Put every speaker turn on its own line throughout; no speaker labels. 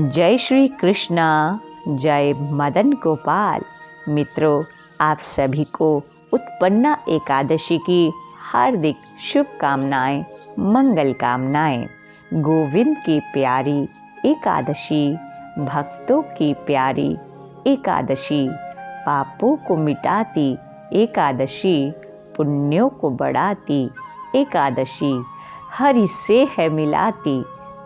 जय श्री कृष्णा, जय मदन गोपाल। मित्रों, आप सभी को उत्पन्ना एकादशी की हार्दिक शुभकामनाएं, मंगल कामनाएं। गोविंद की प्यारी एकादशी, भक्तों की प्यारी एकादशी, पापों को मिटाती एकादशी, पुण्यों को बढ़ाती एकादशी, हरि से है मिलाती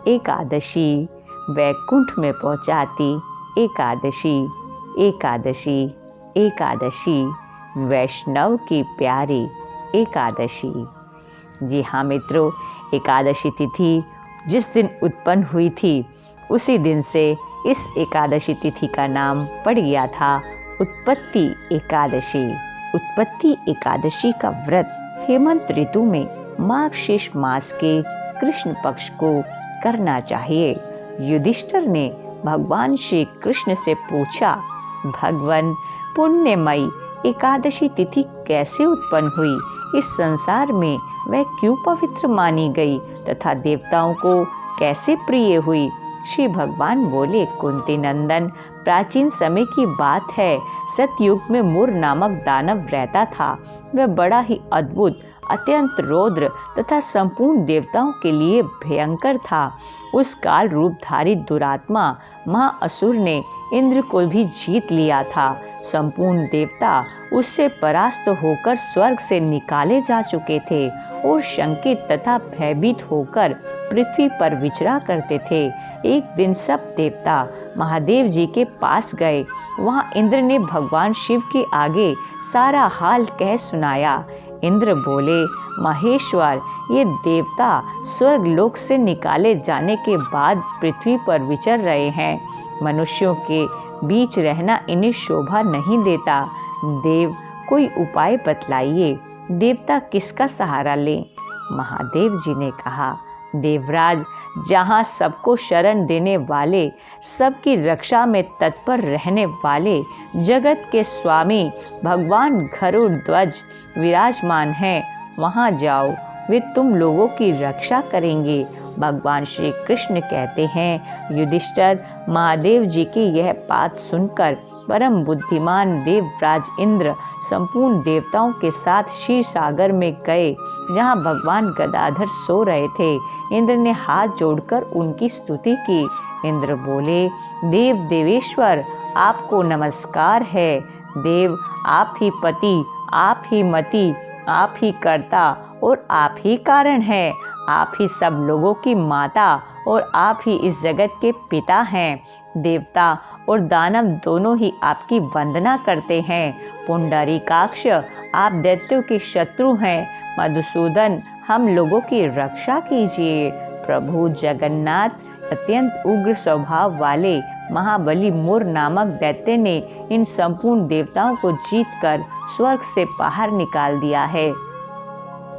एकादशी, वैकुंठ में पहुंचाती एकादशी। एकादशी एकादशी, वैष्णव की प्यारी एकादशी। जी हाँ मित्रों, एकादशी तिथि जिस दिन उत्पन्न हुई थी उसी दिन से इस एकादशी तिथि का नाम पड़ गया था उत्पत्ति एकादशी। उत्पत्ति एकादशी का व्रत हेमंत ऋतु में मार्गशीर्ष मास के कृष्ण पक्ष को करना चाहिए। युधिष्ठिर ने भगवान श्री कृष्ण से पूछा, भगवान, पुण्यमयी एकादशी तिथि कैसे उत्पन्न हुई? इस संसार में वह क्यों पवित्र मानी गई तथा देवताओं को कैसे प्रिय हुई? श्री भगवान बोले, कुंती नंदन, प्राचीन समय की बात है। सतयुग में मुर नामक दानव रहता था। वह बड़ा ही अद्भुत, अत्यंत रौद्र तथा संपूर्ण देवताओं के लिए भयंकर था। उस काल रूपधारी दुरात्मा महाअसुर ने इंद्र को भी जीत लिया था। संपूर्ण देवता उससे परास्त होकर स्वर्ग से निकाले जा चुके थे और शंकित तथा भयभीत होकर पृथ्वी पर विचरा करते थे। एक दिन सब देवता महादेव जी के पास गए। वहां इंद्र ने भगवान शिव के आगे सारा हाल कह सुनाया। इंद्र बोले, महेश्वर, ये देवता स्वर्ग लोक से निकाले जाने के बाद पृथ्वी पर विचर रहे हैं। मनुष्यों के बीच रहना इन्हें शोभा नहीं देता। देव, कोई उपाय बतलाइए। देवता किसका सहारा लें? महादेव जी ने कहा, देवराज, जहाँ सबको शरण देने वाले, सबकी रक्षा में तत्पर रहने वाले जगत के स्वामी भगवान गरुड़ ध्वज विराजमान हैं, वहाँ जाओ, वे तुम लोगों की रक्षा करेंगे। भगवान श्री कृष्ण कहते हैं, युधिष्ठिर, महादेव जी की यह बात सुनकर परम बुद्धिमान देवराज इंद्र संपूर्ण देवताओं के साथ क्षीर सागर में गए, जहाँ भगवान गदाधर सो रहे थे। इंद्र ने हाथ जोड़कर उनकी स्तुति की। इंद्र बोले, देव देवेश्वर, आपको नमस्कार है। देव, आप ही पति, आप ही मति, आप ही कर्ता और आप ही कारण हैं। आप ही सब लोगों की माता और आप ही इस जगत के पिता हैं। देवता और दानव दोनों ही आपकी वंदना करते हैं। पुंडरीकाक्ष, आप दैत्यों के शत्रु हैं। मधुसूदन, हम लोगों की रक्षा कीजिए। प्रभु जगन्नाथ, अत्यंत उग्र स्वभाव वाले महाबली मुर नामक दैत्य ने इन संपूर्ण देवताओं को जीतकर स्वर्ग से बाहर निकाल दिया है।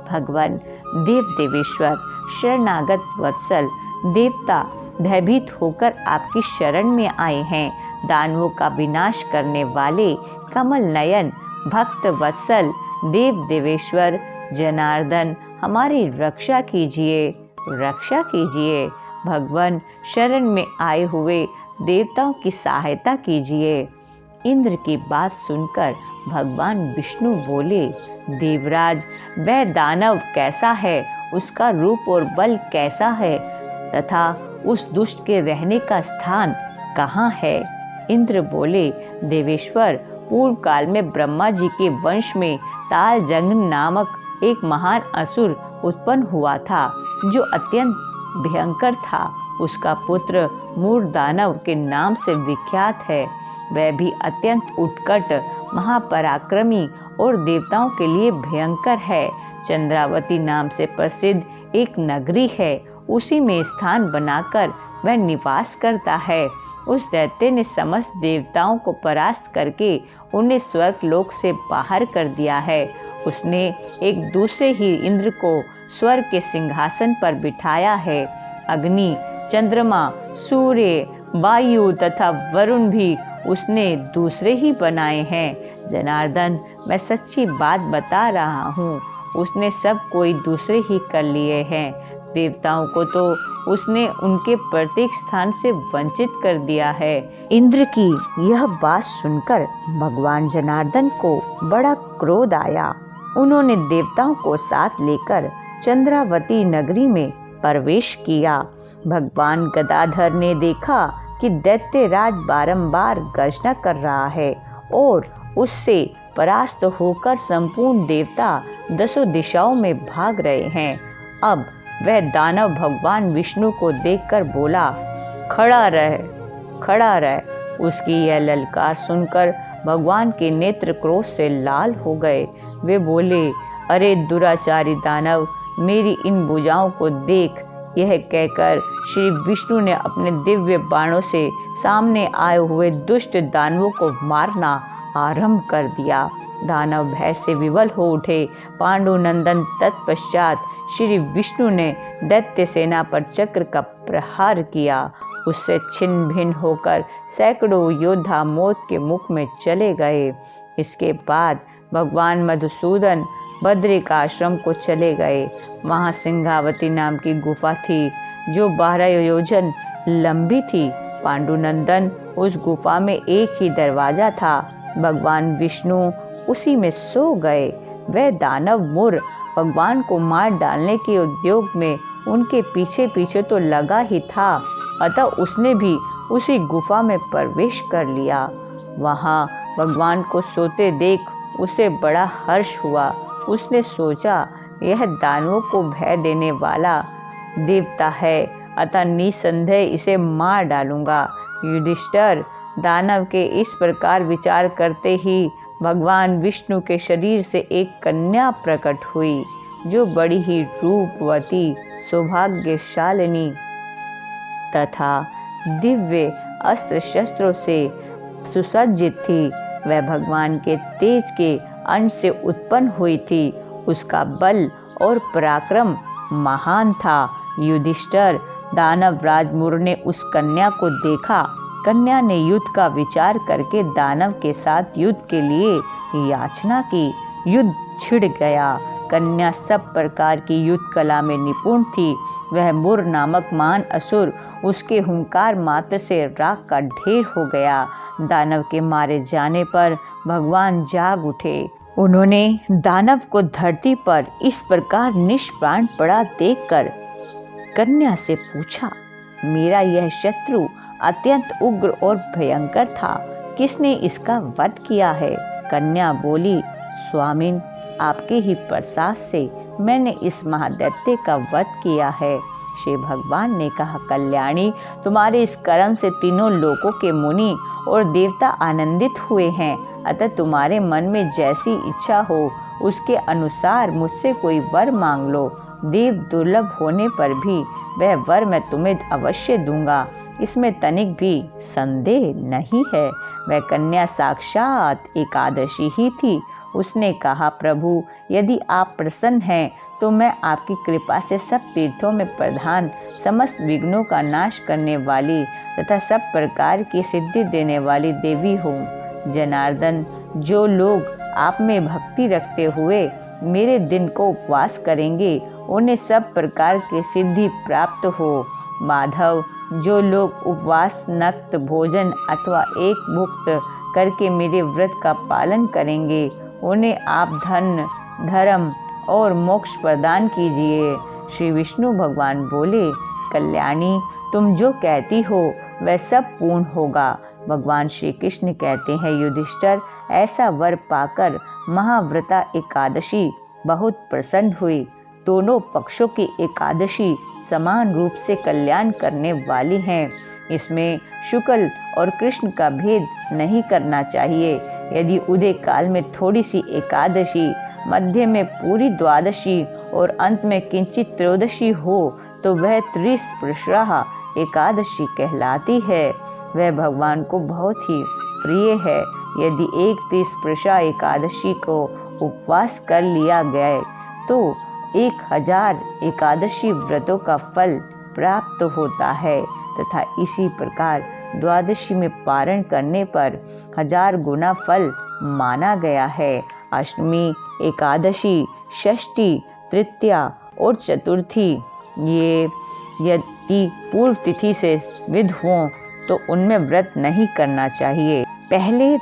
भगवान देव देवेश्वर, शरणागत वत्सल देवता भयभीत होकर आपकी शरण में आए हैं। दानवों का विनाश करने वाले कमल नयन भक्त वत्सल देव देवेश्वर जनार्दन, हमारी रक्षा कीजिए, रक्षा कीजिए। भगवान, शरण में आए हुए देवताओं की सहायता कीजिए। इंद्र की बात सुनकर भगवान विष्णु बोले, देवराज, वह दानव कैसा है, उसका रूप और बल कैसा है तथा उस दुष्ट के रहने का स्थान कहाँ है? इंद्र बोले, देवेश्वर, पूर्व काल में ब्रह्मा जी के वंश में तालजंग नामक एक महान असुर उत्पन्न हुआ था, जो अत्यंत भयंकर था। उसका पुत्र मूर दानव के नाम से विख्यात है। वह भी अत्यंत उत्कट, महापराक्रमी और देवताओं के लिए भयंकर है। चंद्रावती नाम से प्रसिद्ध एक नगरी है, उसी में स्थान बनाकर वह निवास करता है। उस दैत्य ने समस्त देवताओं को परास्त करके उन्हें स्वर्ग लोक से बाहर कर दिया है। उसने एक दूसरे ही इंद्र को स्वर्ग के सिंहासन पर बिठाया है। अग्नि, चंद्रमा, सूर्य, वायु तथा वरुण भी उसने दूसरे ही बनाए हैं। जनार्दन, मैं सच्ची बात बता रहा हूँ, उसने सब कोई दूसरे ही कर लिए हैं। देवताओं को तो उसने उनके प्रत्येक स्थान से वंचित कर दिया है। इंद्र की यह बात सुनकर भगवान जनार्दन को बड़ा क्रोध आया। उन्होंने देवताओं को साथ लेकर चंद्रावती नगरी में प्रवेश किया। भगवान गदाधर ने देखा कि दैत्यराज बारंबार गर्जना कर रहा है और उससे परास्त होकर संपूर्ण देवता दसों दिशाओं में भाग रहे हैं। अब वह दानव भगवान विष्णु को देखकर बोला, खड़ा रह, खड़ा रह। उसकी यह ललकार सुनकर भगवान के नेत्र क्रोध से लाल हो गए। वे बोले, अरे दुराचारी दानव, मेरी इन भुजाओं को देख। यह कहकर श्री विष्णु ने अपने दिव्य बाणों से सामने आए हुए दुष्ट दानवों को मारना आरंभ कर दिया। दानव भय से विवल हो उठे। पांडुनंदन तत्पश्चात श्री विष्णु ने दैत्य सेना पर चक्र का प्रहार किया। उससे छिन्न भिन्न होकर सैकड़ों योद्धा मौत के मुख में चले गए। इसके बाद भगवान मधुसूदन बद्रिक आश्रम को चले गए। वहाँ सिंहावती नाम की गुफा थी जो 12 योजन लंबी थी। पांडुनंदन उस गुफा में एक ही दरवाजा था। भगवान विष्णु उसी में सो गए। वह दानव मुर भगवान को मार डालने के उद्योग में उनके पीछे पीछे तो लगा ही था, अतः उसने भी उसी गुफा में प्रवेश कर लिया। वहाँ भगवान को सोते देख उसे बड़ा हर्ष हुआ। उसने सोचा, यह दानवों को भय देने वाला देवता है, अतः निसंदेह इसे मार डालूंगा। युधिष्ठिर, दानव के इस प्रकार विचार करते ही भगवान विष्णु के शरीर से एक कन्या प्रकट हुई, जो बड़ी ही रूपवती, सौभाग्यशालिनी तथा दिव्य अस्त्र शस्त्रों से सुसज्जित थी। वह भगवान के तेज के अंश से उत्पन्न हुई थी। उसका बल और पराक्रम महान था। युधिष्ठिर, दानवराज मुर ने उस कन्या को देखा। कन्या ने युद्ध का विचार करके दानव के साथ युद्ध के लिए याचना की। युद्ध छिड़ गया। कन्या सब प्रकार की युद्ध कला में निपुण थी। वह मुर नामक महान असुर उसके हुंकार मात्र से राख का ढेर हो गया। दानव के मारे जाने पर भगवान जाग उठे। उन्होंने दानव को धरती पर इस प्रकार निष्प्राण पड़ा देखकर कन्या से पूछा, मेरा यह शत्रु अत्यंत उग्र और भयंकर था, किसने इसका वध किया है? कन्या बोली, स्वामिन, आपके ही प्रसाद से मैंने इस महादैत्य का वध किया है। श्री भगवान ने कहा, कल्याणी, तुम्हारे इस कर्म से तीनों लोकों के मुनि और देवता आनंदित हुए हैं, अतः तुम्हारे मन में जैसी इच्छा हो उसके अनुसार मुझसे कोई वर मांग लो। देव दुर्लभ होने पर भी वह वर मैं तुम्हें अवश्य दूंगा, इसमें तनिक भी संदेह नहीं है। वह कन्या साक्षात एकादशी ही थी। उसने कहा, प्रभु, यदि आप प्रसन्न हैं तो मैं आपकी कृपा से सब तीर्थों में प्रधान, समस्त विघ्नों का नाश करने वाली तथा सब प्रकार की सिद्धि देने वाली देवी हूँ। जनार्दन, जो लोग आप में भक्ति रखते हुए मेरे दिन को उपवास करेंगे उन्हें सब प्रकार की सिद्धि प्राप्त हो। माधव, जो लोग उपवास, नक्त भोजन अथवा एक भुक्त करके मेरे व्रत का पालन करेंगे उन्हें आप धन, धर्म और मोक्ष प्रदान कीजिए। श्री विष्णु भगवान बोले, कल्याणी, तुम जो कहती हो वह सब पूर्ण होगा। भगवान श्री कृष्ण कहते हैं, युधिष्ठिर, ऐसा वर पाकर महाव्रता एकादशी बहुत प्रसन्न हुई। दोनों पक्षों की एकादशी समान रूप से कल्याण करने वाली हैं। इसमें शुक्ल और कृष्ण का भेद नहीं करना चाहिए। यदि उदय काल में थोड़ी सी एकादशी, मध्य में पूरी द्वादशी और अंत में किंचित त्रयोदशी हो तो वह त्रिस्पर्शा एकादशी कहलाती है। वह भगवान को बहुत ही प्रिय है। यदि एक त्रिस्पर्शा एकादशी को उपवास कर लिया गया तो 1000 एकादशी व्रतों का फल प्राप्त होता है तथा इसी प्रकार द्वादशी में पारण करने पर 1000 गुना फल माना गया है। अष्टमी, एकादशी, षष्ठी, तृतीया और चतुर्थी ये यदि पूर्व तिथि से विध हों तो उनमें व्रत नहीं करना चाहिए। पहले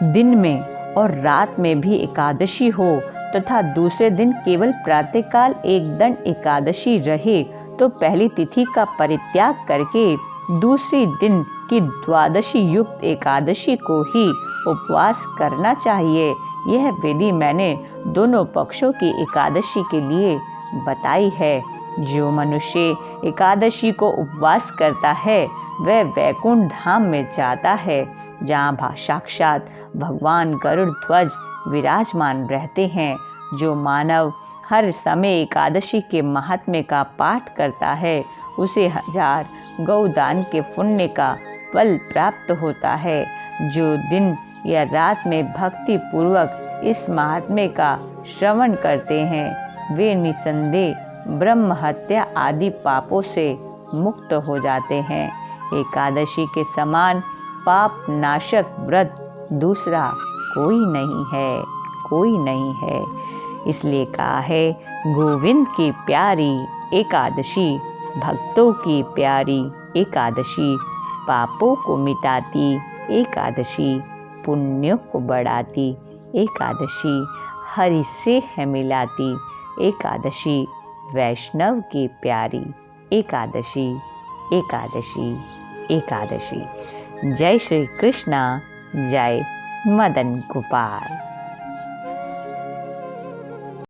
दिन में और रात में भी एकादशी हो तथा दूसरे दिन केवल प्रातःकाल एक दंड एकादशी रहे तो पहली तिथि का परित्याग करके दूसरी दिन की द्वादशी युक्त एकादशी को ही उपवास करना चाहिए। यह विधि मैंने दोनों पक्षों की एकादशी के लिए बताई है। जो मनुष्य एकादशी को उपवास करता है वह वैकुंठ धाम में जाता है, जहाँ साक्षात भगवान गरुड़ ध्वज विराजमान रहते हैं। जो मानव हर समय एकादशी के महात्म्य का पाठ करता है उसे 1000 गौदान के पुण्य का फल प्राप्त होता है। जो दिन या रात में भक्ति पूर्वक इस महात्म्य का श्रवण करते हैं वे निसंदेह ब्रह्म हत्या आदि पापों से मुक्त हो जाते हैं। एकादशी के समान पाप नाशक व्रत दूसरा कोई नहीं है। इसलिए कहा है, गोविंद की प्यारी एकादशी, भक्तों की प्यारी एकादशी, पापों को मिटाती एकादशी, पुण्यों को बढ़ाती एकादशी, हरि से है मिलाती एकादशी, वैष्णव की प्यारी एकादशी, एकादशी, एकादशी। जय श्री कृष्णा, जय मदन गोपाल।